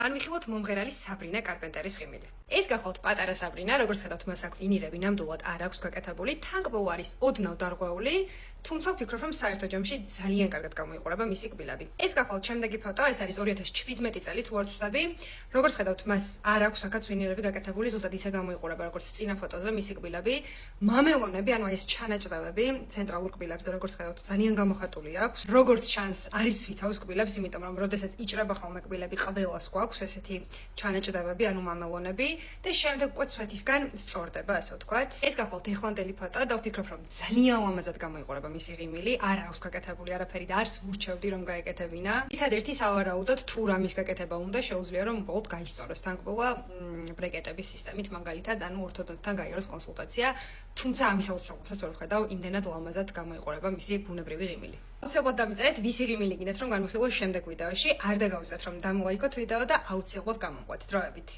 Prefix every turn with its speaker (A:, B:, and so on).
A: ან ვიხილოთ მომღერალი საბრინა კარპენტერის ღიმილი. ეს გახლავთ პატარა საბრინა, როგორც ხედავთ, მას აქ ვინირები ნამდვილად არ აქვს გაკეთებული, თანგბო არის ოდნავ დარღვეული, თუმცა ვფიქრობ, რომ საერთო ჯამში ძალიან კარგად გამოიყურება მისი კბილები. ეს გახლავთ შემდეგი ფოტო, ეს არის 2017 წელი თუ არ ვცდები. როგორც ხედავთ, მას არ აქვს აქაც ვინირები გაკეთებული, ზუსტად ისე გამოიყურება, როგორც წინა ფოტოზე მისი კბილები. მამელონები, ანუ ეს ჩანაჭდავები, ცენტრალურ კბილებზე, როგორც ხედავთ, ძალიან გამოხატული აქვს. როგორც ჩანს, არის ვითავს კბილებს, იმიტომ რომ როდესაც იჭრება ხოლმე კბილები, ყველას გვაქვს ესეთი ჩანაჭდავები, ანუ მამელონები. და შემდეგ უკვე ცვეთისგან სწორდება, ასე ვთქვათ. ეს გახლავთ ეხლანდელი ფოტო და ვფიქრობ, რომ ძალიან ლამაზად გამოიყურება მისი ღიმილი, არ აქვს გაკეთებული არაფერი და არც ვურჩევდი, რომ გაეკეთებინა. ერთადერთი სავარაუდოდ თუ რამის გაკეთება უნდა, შეუძლია რომ უბრალოდ გაისწოროს თანგბოა ბრეკეტების სისტემით, მაგალითად, ანუ ორთოდონტთან გაიაროს კონსულტაცია, თუმცა ამის აუცილებლობასაც ვერ ვხედავ, იმდენად ლამაზად გამოიყურება მისი ბუნებრივი ღიმილი. აუცილებლად დამიწერეთ, ვისი ღიმილი გინდათ რომ განვიხილოთ შემდეგ ვიდეოში, არ დაგავიწყეთ რომ დამოვაიქოთ ვიდეო და აუცილებლად გამოვყვეთ. დროებით.